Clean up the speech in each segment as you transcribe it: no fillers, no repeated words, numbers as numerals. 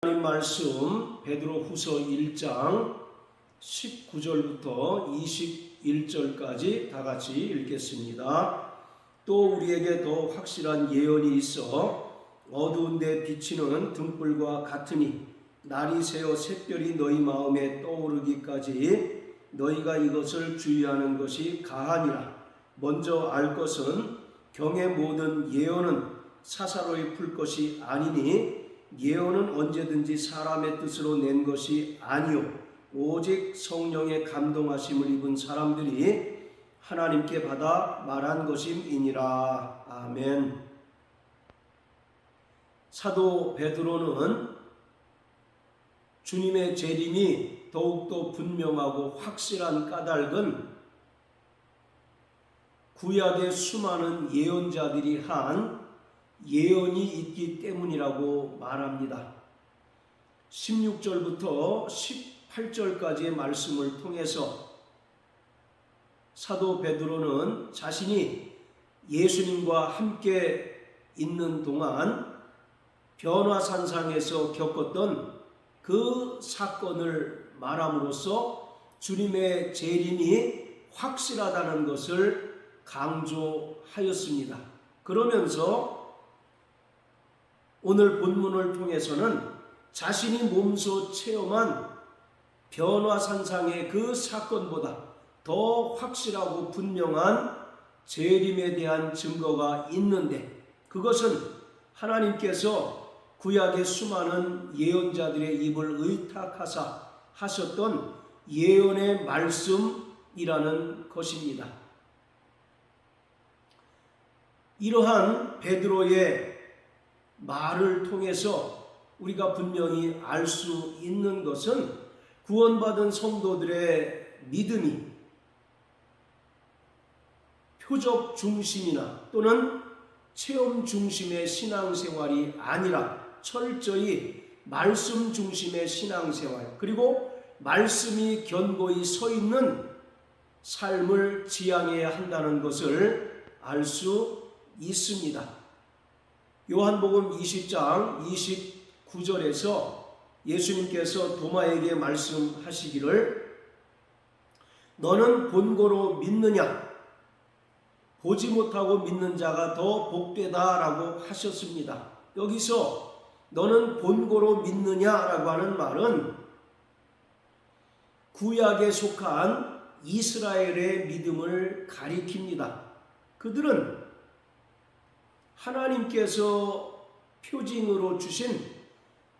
하나님 말씀 베드로후서 1장 19절부터 21절까지 다 같이 읽겠습니다. 또 우리에게 더 확실한 예언이 있어 어두운 데 비치는 등불과 같으니 날이 새어 샛별이 너희 마음에 떠오르기까지 너희가 이것을 주의하는 것이 가하니라. 먼저 알 것은 경의 모든 예언은 사사로이 풀 것이 아니니 예언은 언제든지 사람의 뜻으로 낸 것이 아니요 오직 성령의 감동하심을 입은 사람들이 하나님께 받아 말한 것임이니라. 아멘. 사도 베드로는 주님의 재림이 더욱더 분명하고 확실한 까닭은 구약의 수많은 예언자들이 한 예언이 있기 때문이라고 말합니다. 16절부터 18절까지의 말씀을 통해서 사도 베드로는 자신이 예수님과 함께 있는 동안 변화산상에서 겪었던 그 사건을 말함으로써 주님의 재림이 확실하다는 것을 강조하였습니다. 그러면서 오늘 본문을 통해서는 자신이 몸소 체험한 변화산상의 그 사건보다 더 확실하고 분명한 재림에 대한 증거가 있는데 그것은 하나님께서 구약의 수많은 예언자들의 입을 의탁하사 하셨던 예언의 말씀이라는 것입니다. 이러한 베드로의 말을 통해서 우리가 분명히 알 수 있는 것은 구원받은 성도들의 믿음이 표적 중심이나 또는 체험 중심의 신앙생활이 아니라 철저히 말씀 중심의 신앙생활, 그리고 말씀이 견고히 서 있는 삶을 지향해야 한다는 것을 알 수 있습니다. 요한복음 20장 29절에서 예수님께서 도마에게 말씀하시기를 너는 본고로 믿느냐? 보지 못하고 믿는 자가 더 복되다라고 하셨습니다. 여기서 너는 본고로 믿느냐라고 하는 말은 구약에 속한 이스라엘의 믿음을 가리킵니다. 그들은 하나님께서 표징으로 주신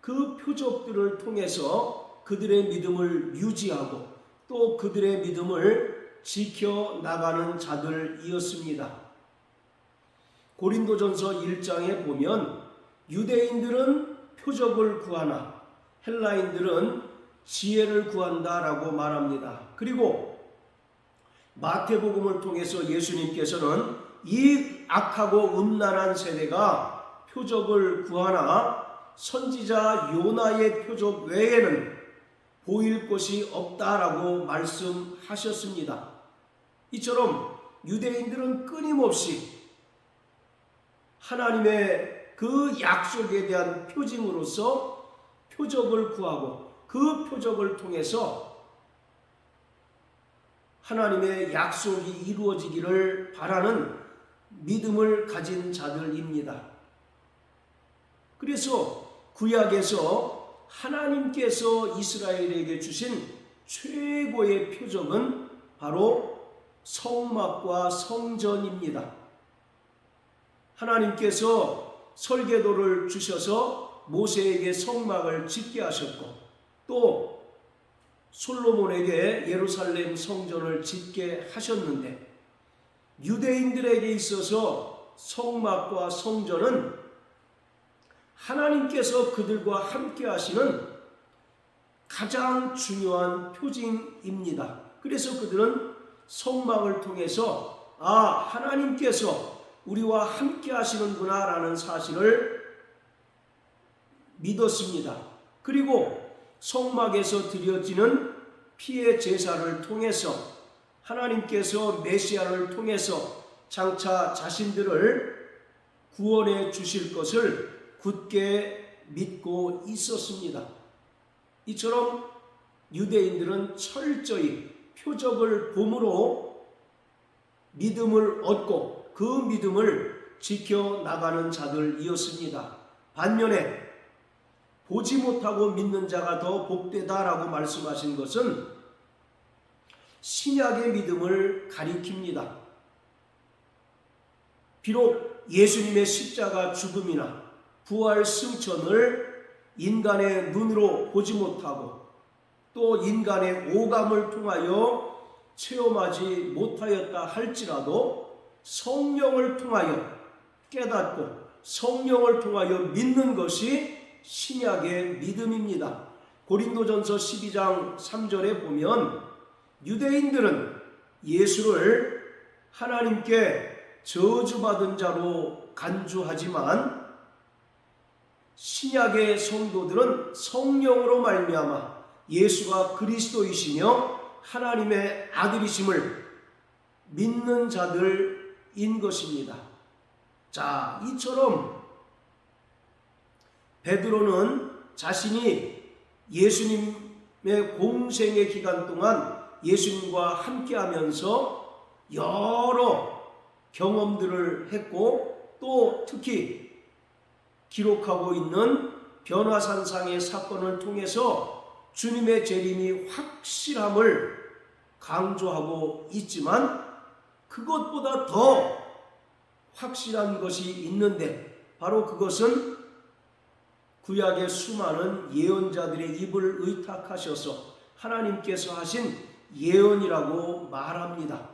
그 표적들을 통해서 그들의 믿음을 유지하고 또 그들의 믿음을 지켜나가는 자들이었습니다. 고린도전서 1장에 보면 유대인들은 표적을 구하나 헬라인들은 지혜를 구한다라고 말합니다. 그리고 마태복음을 통해서 예수님께서는 이 악하고 음란한 세대가 표적을 구하나 선지자 요나의 표적 외에는 보일 것이 없다라고 말씀하셨습니다. 이처럼 유대인들은 끊임없이 하나님의 그 약속에 대한 표징으로서 표적을 구하고 그 표적을 통해서 하나님의 약속이 이루어지기를 바라는 믿음을 가진 자들입니다. 그래서 구약에서 하나님께서 이스라엘에게 주신 최고의 표적은 바로 성막과 성전입니다. 하나님께서 설계도를 주셔서 모세에게 성막을 짓게 하셨고 또 솔로몬에게 예루살렘 성전을 짓게 하셨는데 유대인들에게 있어서 성막과 성전은 하나님께서 그들과 함께 하시는 가장 중요한 표징입니다. 그래서 그들은 성막을 통해서 하나님께서 우리와 함께 하시는구나 라는 사실을 믿었습니다. 그리고 성막에서 드려지는 피의 제사를 통해서 하나님께서 메시아를 통해서 장차 자신들을 구원해 주실 것을 굳게 믿고 있었습니다. 이처럼 유대인들은 철저히 표적을 봄으로 믿음을 얻고 그 믿음을 지켜나가는 자들이었습니다. 반면에 보지 못하고 믿는 자가 더 복되다라고 말씀하신 것은 신약의 믿음을 가리킵니다. 비록 예수님의 십자가 죽음이나 부활 승천을 인간의 눈으로 보지 못하고 또 인간의 오감을 통하여 체험하지 못하였다 할지라도 성령을 통하여 깨닫고 성령을 통하여 믿는 것이 신약의 믿음입니다. 고린도전서 12장 3절에 보면 유대인들은 예수를 하나님께 저주받은 자로 간주하지만 신약의 성도들은 성령으로 말미암아 예수가 그리스도이시며 하나님의 아들이심을 믿는 자들인 것입니다. 자, 이처럼 베드로는 자신이 예수님의 공생의 기간 동안 예수님과 함께하면서 여러 경험들을 했고 또 특히 기록하고 있는 변화산상의 사건을 통해서 주님의 재림이 확실함을 강조하고 있지만 그것보다 더 확실한 것이 있는데 바로 그것은 구약의 수많은 예언자들의 입을 의탁하셔서 하나님께서 하신 예언이라고 말합니다.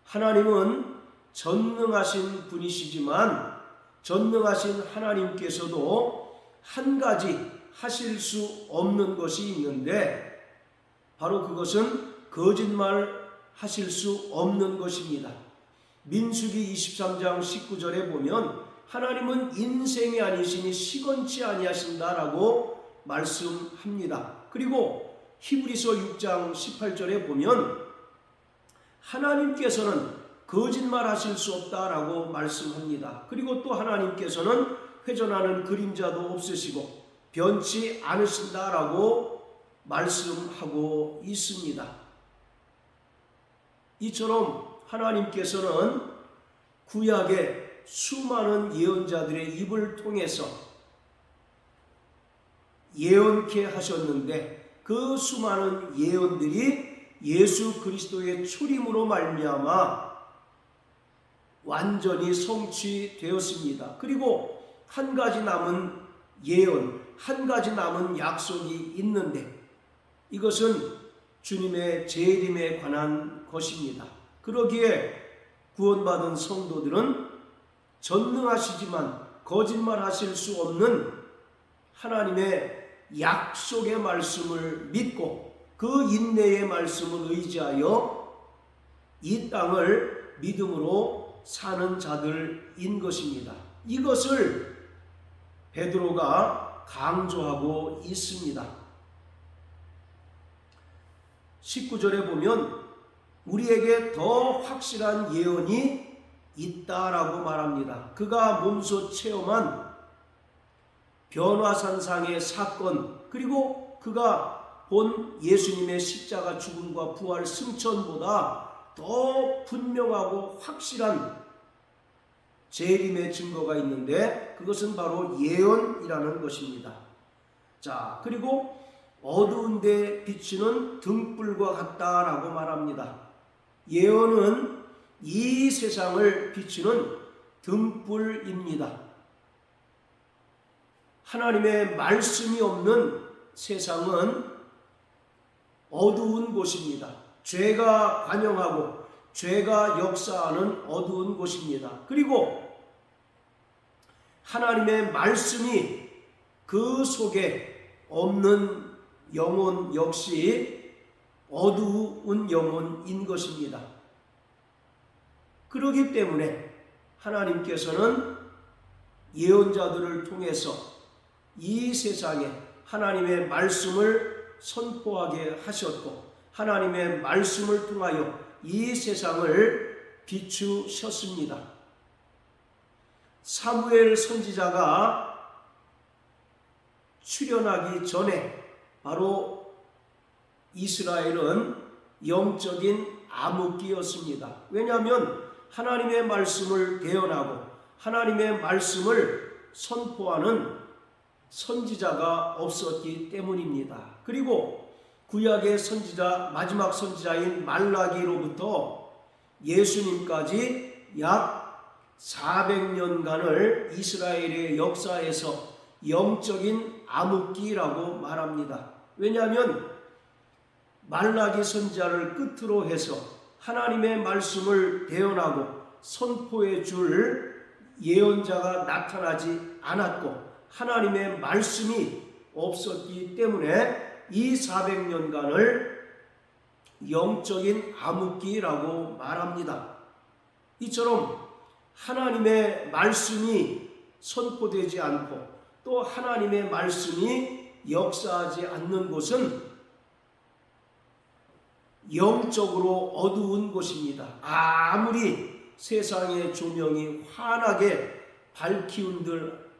하나님은 전능하신 분이시지만 전능하신 하나님께서도 한 가지 하실 수 없는 것이 있는데 바로 그것은 거짓말 하실 수 없는 것입니다. 민수기 23장 19절에 보면 하나님은 인생이 아니시니 시건치 아니하신다라고 말씀합니다. 그리고 히브리서 6장 18절에 보면 하나님께서는 거짓말 하실 수 없다라고 말씀합니다. 그리고 또 하나님께서는 회전하는 그림자도 없으시고 변치 않으신다라고 말씀하고 있습니다. 이처럼 하나님께서는 구약의 수많은 예언자들의 입을 통해서 예언케 하셨는데 그 수많은 예언들이 예수 그리스도의 출임으로 말미암아 완전히 성취되었습니다. 그리고 한 가지 남은 예언, 한 가지 남은 약속이 있는데 이것은 주님의 재림에 관한 것입니다. 그러기에 구원받은 성도들은 전능하시지만 거짓말하실 수 없는 하나님의 약속의 말씀을 믿고 그 인내의 말씀을 의지하여 이 땅을 믿음으로 사는 자들인 것입니다. 이것을 베드로가 강조하고 있습니다. 19절에 보면 우리에게 더 확실한 예언이 있다라고 말합니다. 그가 몸소 체험한 변화산상의 사건 그리고 그가 본 예수님의 십자가 죽음과 부활 승천보다 더 분명하고 확실한 재림의 증거가 있는데 그것은 바로 예언이라는 것입니다. 자, 그리고 어두운 데 비치는 등불과 같다라고 말합니다. 예언은 이 세상을 비추는 등불입니다. 하나님의 말씀이 없는 세상은 어두운 곳입니다. 죄가 관영하고 죄가 역사하는 어두운 곳입니다. 그리고 하나님의 말씀이 그 속에 없는 영혼 역시 어두운 영혼인 것입니다. 그렇기 때문에 하나님께서는 예언자들을 통해서 이 세상에 하나님의 말씀을 선포하게 하셨고 하나님의 말씀을 통하여 이 세상을 비추셨습니다. 사무엘 선지자가 출현하기 전에 바로 이스라엘은 영적인 암흑기였습니다. 왜냐하면 하나님의 말씀을 대언하고 하나님의 말씀을 선포하는 선지자가 없었기 때문입니다. 그리고 구약의 선지자, 마지막 선지자인 말라기로부터 예수님까지 약 400년간을 이스라엘의 역사에서 영적인 암흑기라고 말합니다. 왜냐하면 말라기 선지자를 끝으로 해서 하나님의 말씀을 대언하고 선포해 줄 예언자가 나타나지 않았고 하나님의 말씀이 없었기 때문에 이 400년간을 영적인 암흑기라고 말합니다. 이처럼 하나님의 말씀이 선포되지 않고 또 하나님의 말씀이 역사하지 않는 곳은 영적으로 어두운 곳입니다. 아무리 세상의 조명이 환하게 밝히운들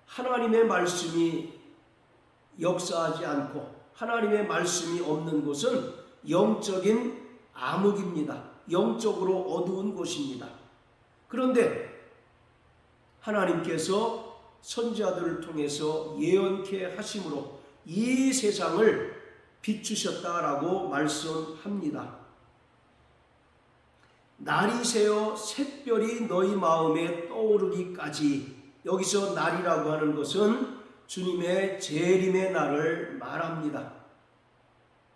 하나님의 말씀이 역사하지 않고 하나님의 말씀이 없는 곳은 영적인 암흑입니다. 영적으로 어두운 곳입니다. 그런데 하나님께서 선지자들을 통해서 예언케 하심으로 이 세상을 비추셨다라고 말씀합니다. 날이 새어 샛별이 너희 마음에 떠오르기까지, 여기서 날이라고 하는 것은 주님의 재림의 날을 말합니다.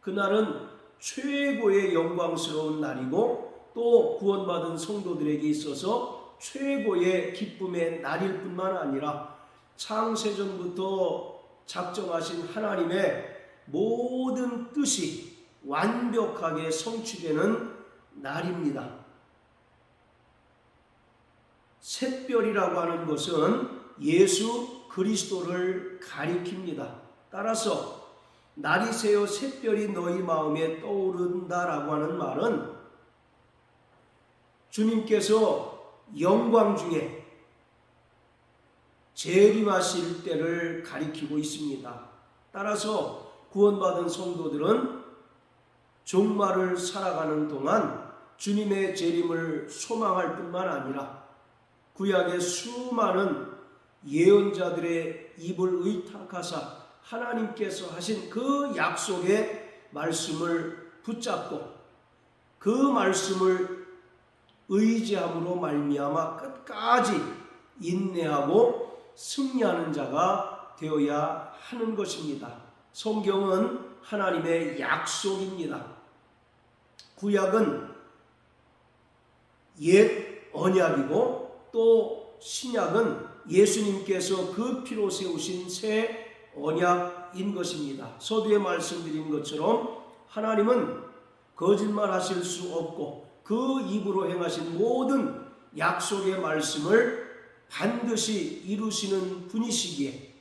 그날은 최고의 영광스러운 날이고 또 구원받은 성도들에게 있어서 최고의 기쁨의 날일 뿐만 아니라 창세전부터 작정하신 하나님의 모든 뜻이 완벽하게 성취되는 날입니다. 샛별이라고 하는 것은 예수 그리스도를 가리킵니다. 따라서 날이 새어 샛별이 너희 마음에 떠오른다라고 하는 말은 주님께서 영광 중에 재림하실 때를 가리키고 있습니다. 따라서 구원받은 성도들은 종말을 살아가는 동안 주님의 재림을 소망할 뿐만 아니라 구약의 수많은 예언자들의 입을 의탁하사 하나님께서 하신 그 약속의 말씀을 붙잡고 그 말씀을 의지함으로 말미암아 끝까지 인내하고 승리하는 자가 되어야 하는 것입니다. 성경은 하나님의 약속입니다. 구약은 옛 언약이고 또 신약은 예수님께서 그 피로 세우신 새 언약인 것입니다. 서두에 말씀드린 것처럼 하나님은 거짓말하실 수 없고 그 입으로 행하신 모든 약속의 말씀을 반드시 이루시는 분이시기에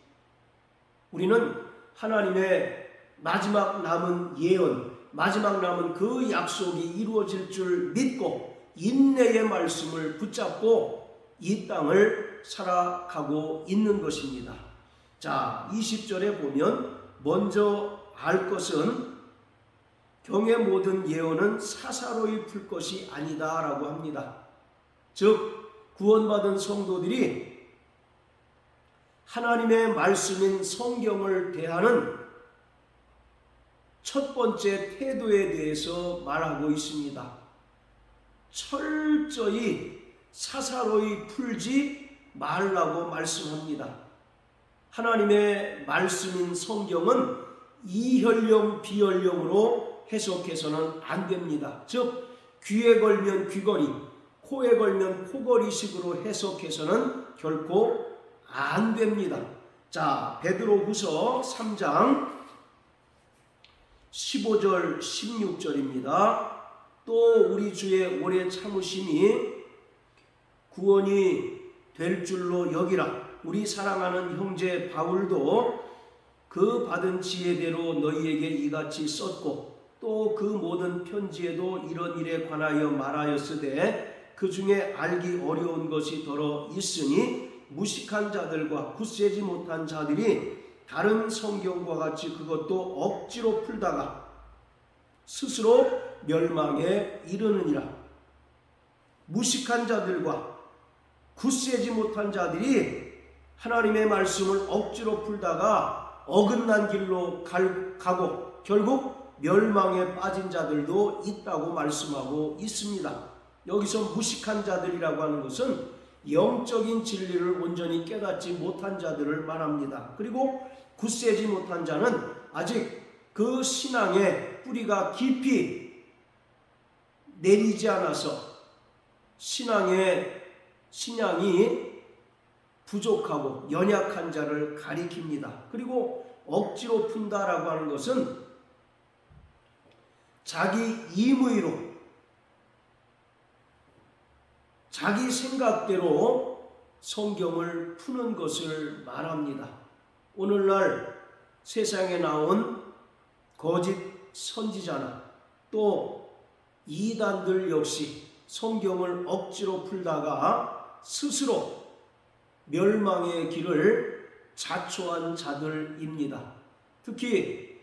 우리는 하나님의 마지막 남은 예언, 마지막 남은 그 약속이 이루어질 줄 믿고 인내의 말씀을 붙잡고 이 땅을 살아가고 있는 것입니다. 자, 20절에 보면 먼저 알 것은 경의 모든 예언은 사사로이 풀 것이 아니다 라고 합니다. 즉 구원받은 성도들이 하나님의 말씀인 성경을 대하는 첫 번째 태도에 대해서 말하고 있습니다. 철저히 사사로이 풀지 말라고 말씀합니다. 하나님의 말씀인 성경은 이혈령 비혈령으로 해석해서는 안 됩니다. 즉 귀에 걸면 귀걸이, 코에 걸면 코걸이식으로 해석해서는 결코 안 됩니다. 자, 베드로후서 3장 15절 16절입니다. 또 우리 주의 오래 참으심이 구원이 될 줄로 여기라. 우리 사랑하는 형제 바울도 그 받은 지혜대로 너희에게 이같이 썼고 또 그 모든 편지에도 이런 일에 관하여 말하였으되 그 중에 알기 어려운 것이 더러 있으니 무식한 자들과 굳세지 못한 자들이 다른 성경과 같이 그것도 억지로 풀다가 스스로 멸망에 이르느니라. 무식한 자들과 굳세지 못한 자들이 하나님의 말씀을 억지로 풀다가 어긋난 길로 가고 결국 멸망에 빠진 자들도 있다고 말씀하고 있습니다. 여기서 무식한 자들이라고 하는 것은 영적인 진리를 온전히 깨닫지 못한 자들을 말합니다. 그리고 굳세지 못한 자는 아직 그 신앙의 뿌리가 깊이 내리지 않아서 신앙이 부족하고 연약한 자를 가리킵니다. 그리고 억지로 푼다라고 하는 것은 자기 임의로 자기 생각대로 성경을 푸는 것을 말합니다. 오늘날 세상에 나온 거짓 선지자나 또 이단들 역시 성경을 억지로 풀다가 스스로 멸망의 길을 자초한 자들입니다. 특히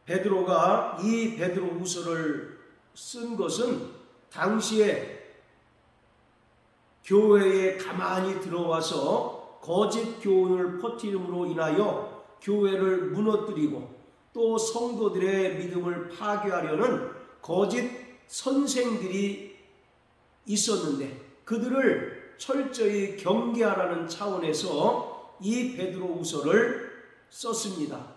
베드로가 이 베드로후서를 쓴 것은 당시에 교회에 가만히 들어와서 거짓 교훈을 퍼뜨림으로 인하여 교회를 무너뜨리고 또 성도들의 믿음을 파괴하려는 거짓 선생들이 있었는데 그들을 철저히 경계하라는 차원에서 이 베드로후서를 썼습니다.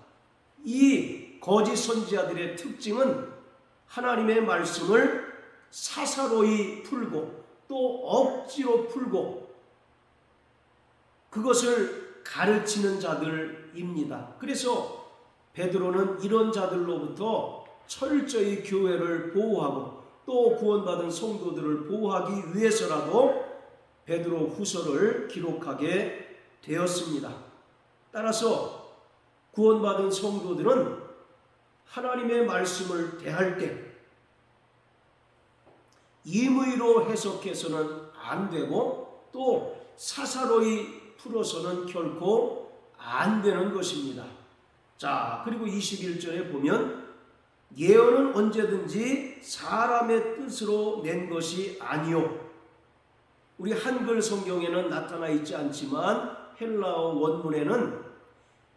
이 거짓 선지자들의 특징은 하나님의 말씀을 사사로이 풀고 또 억지로 풀고 그것을 가르치는 자들입니다. 그래서 베드로는 이런 자들로부터 철저히 교회를 보호하고 또 구원받은 성도들을 보호하기 위해서라도 베드로 후서를 기록하게 되었습니다. 따라서 구원받은 성도들은 하나님의 말씀을 대할 때 임의로 해석해서는 안 되고 또 사사로이 풀어서는 결코 안 되는 것입니다. 자, 그리고 21절에 보면 예언은 언제든지 사람의 뜻으로 낸 것이 아니요. 우리 한글 성경에는 나타나 있지 않지만 헬라어 원문에는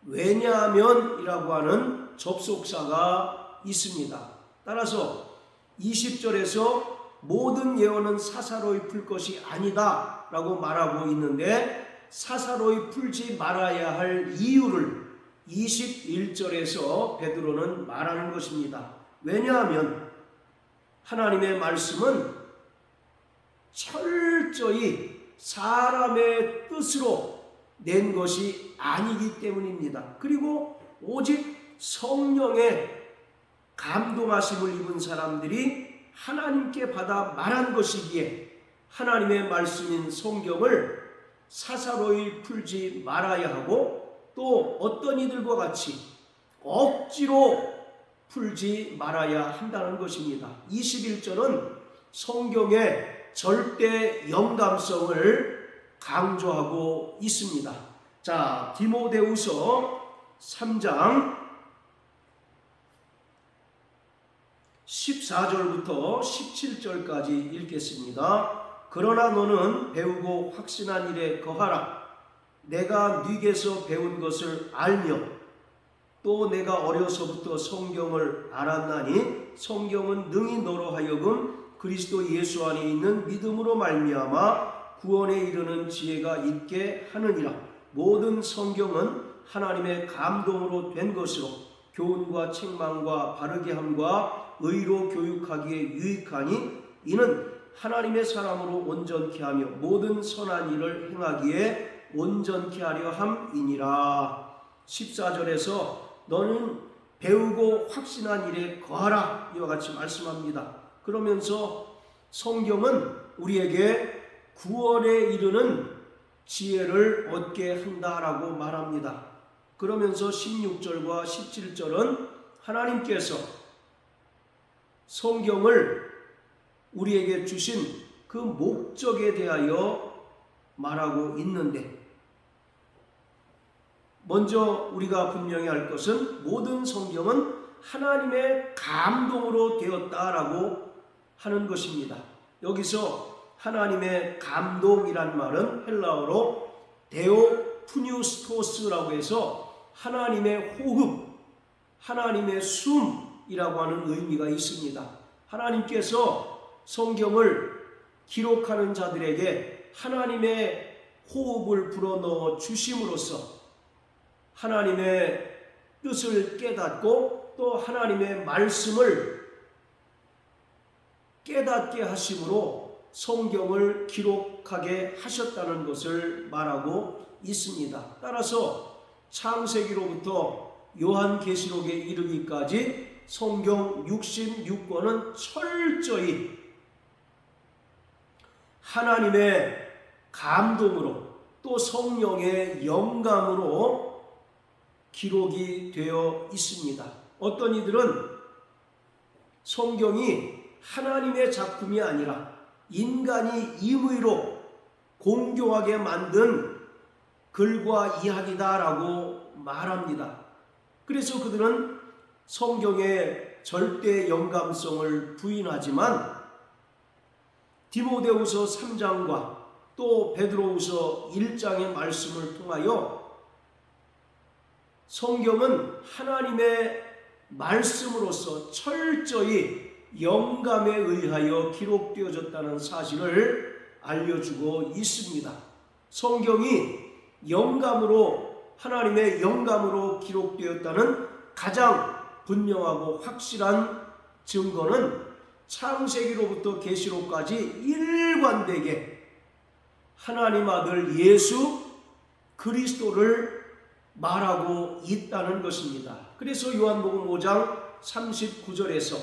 왜냐하면이라고 하는 접속사가 있습니다. 따라서 20절에서 모든 예언은 사사로이 풀 것이 아니다 라고 말하고 있는데 사사로이 풀지 말아야 할 이유를 21절에서 베드로는 말하는 것입니다. 왜냐하면 하나님의 말씀은 철저히 사람의 뜻으로 낸 것이 아니기 때문입니다. 그리고 오직 성령의 감동하심을 입은 사람들이 하나님께 받아 말한 것이기에 하나님의 말씀인 성경을 사사로이 풀지 말아야 하고 또 어떤 이들과 같이 억지로 풀지 말아야 한다는 것입니다. 21절은 성경의 절대 영감성을 강조하고 있습니다. 자, 디모데후서 3장 14절부터 17절까지 읽겠습니다. 그러나 너는 배우고 확신한 일에 거하라. 내가 네게서 배운 것을 알며 또 내가 어려서부터 성경을 알았나니 성경은 능히 너로 하여금 그리스도 예수 안에 있는 믿음으로 말미암아 구원에 이르는 지혜가 있게 하느니라. 모든 성경은 하나님의 감동으로 된 것으로 교훈과 책망과 바르게 함과 의로 교육하기에 유익하니 이는 하나님의 사람으로 온전케 하며 모든 선한 일을 행하기에 온전케 하려 함이니라. 14절에서 너는 배우고 확신한 일에 거하라 이와 같이 말씀합니다. 그러면서 성경은 우리에게 구원에 이르는 지혜를 얻게 한다라고 말합니다. 그러면서 16절과 17절은 하나님께서 성경을 우리에게 주신 그 목적에 대하여 말하고 있는데 먼저 우리가 분명히 알 것은 모든 성경은 하나님의 감동으로 되었다라고 하는 것입니다. 여기서 하나님의 감동이란 말은 헬라어로 데오푸뉴스토스라고 해서 하나님의 호흡, 하나님의 숨이라고 하는 의미가 있습니다. 하나님께서 성경을 기록하는 자들에게 하나님의 호흡을 불어넣어 주심으로써 하나님의 뜻을 깨닫고 또 하나님의 말씀을 깨닫게 하심으로 성경을 기록하게 하셨다는 것을 말하고 있습니다. 따라서 창세기로부터 요한계시록에 이르기까지 성경 66권은 철저히 하나님의 감동으로 또 성령의 영감으로 기록이 되어 있습니다. 어떤 이들은 성경이 하나님의 작품이 아니라 인간이 임의로 공교하게 만든 글과 이야기다라고 말합니다. 그래서 그들은 성경의 절대 영감성을 부인하지만 디모데후서 3장과 또 베드로후서 1장의 말씀을 통하여 성경은 하나님의 말씀으로서 철저히 영감에 의하여 기록되어졌다는 사실을 알려주고 있습니다. 성경이 하나님의 영감으로 기록되었다는 가장 분명하고 확실한 증거는 창세기로부터 계시록까지 일관되게 하나님 아들 예수 그리스도를 말하고 있다는 것입니다. 그래서 요한복음 5장 39절에서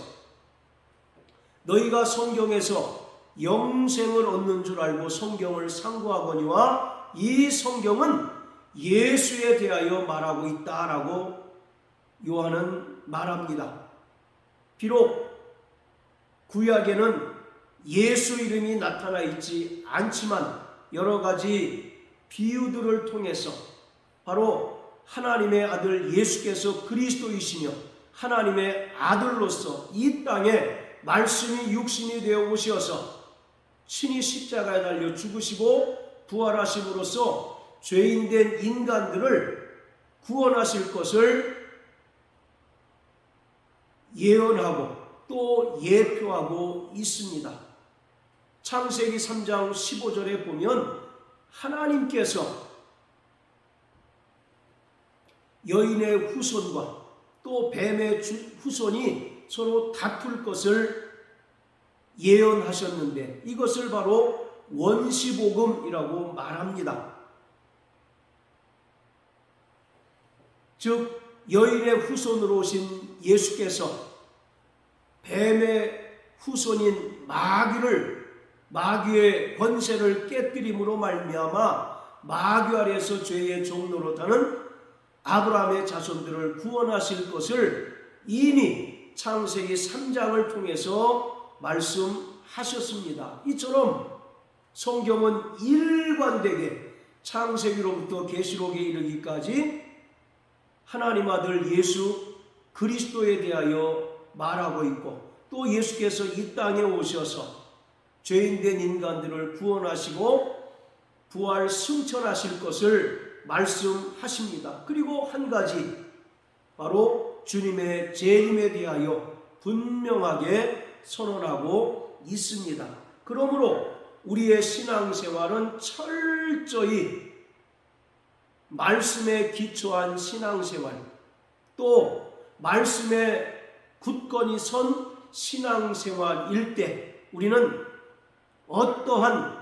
너희가 성경에서 영생을 얻는 줄 알고 성경을 상고하거니와 이 성경은 예수에 대하여 말하고 있다라고 요한은 말합니다. 비록 구약에는 예수 이름이 나타나 있지 않지만 여러 가지 비유들을 통해서 바로 하나님의 아들 예수께서 그리스도이시며 하나님의 아들로서 이 땅에 말씀이 육신이 되어 오셔서 친히 십자가에 달려 죽으시고 부활하심으로써 죄인된 인간들을 구원하실 것을 예언하고 또 예표하고 있습니다. 창세기 3장 15절에 보면 하나님께서 여인의 후손과 또 뱀의 후손이 서로 다툴 것을 예언하셨는데 이것을 바로 원시복음이라고 말합니다. 즉 여인의 후손으로 오신 예수께서 뱀의 후손인 마귀의 권세를 깨뜨림으로 말미암아 마귀 아래에서 죄의 종로로 타는 아브라함의 자손들을 구원하실 것을 이미 창세기 3장을 통해서 말씀하셨습니다. 이처럼 성경은 일관되게 창세기로부터 계시록에 이르기까지 하나님 아들 예수 그리스도에 대하여 말하고 있고 또 예수께서 이 땅에 오셔서 죄인된 인간들을 구원하시고 부활 승천하실 것을 말씀하십니다. 그리고 한 가지 바로 주님의 재림에 대하여 분명하게 선언하고 있습니다. 그러므로 우리의 신앙생활은 철저히 말씀에 기초한 신앙생활 또 말씀에 굳건히 선 신앙생활일 때 우리는 어떠한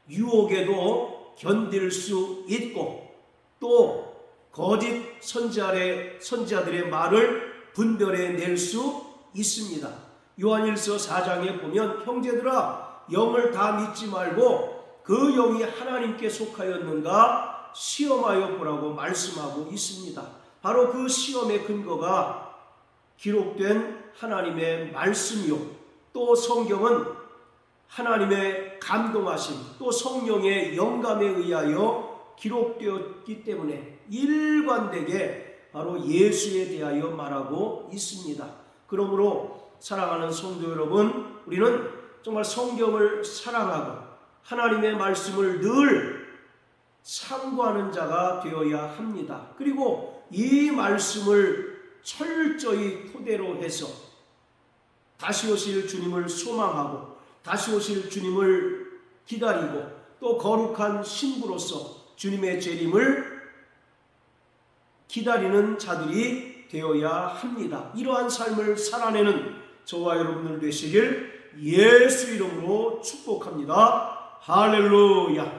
유혹에도 견딜 수 있고 또 거짓 선지자들의 말을 분별해낼 수 있습니다. 요한일서 4장에 보면 형제들아 영을 다 믿지 말고 그 영이 하나님께 속하였는가 시험하여 보라고 말씀하고 있습니다. 바로 그 시험의 근거가 기록된 하나님의 말씀이요 또 성경은 하나님의 감동하심 또 성령의 영감에 의하여 기록되었기 때문에 일관되게 바로 예수에 대하여 말하고 있습니다. 그러므로 사랑하는 성도 여러분, 우리는 정말 성경을 사랑하고 하나님의 말씀을 늘 상고하는 자가 되어야 합니다. 그리고 이 말씀을 철저히 토대로 해서 다시 오실 주님을 소망하고 다시 오실 주님을 기다리고 또 거룩한 신부로서 주님의 재림을 기다리는 자들이 되어야 합니다. 이러한 삶을 살아내는 저와 여러분들 되시길 예수 이름으로 축복합니다. 할렐루야.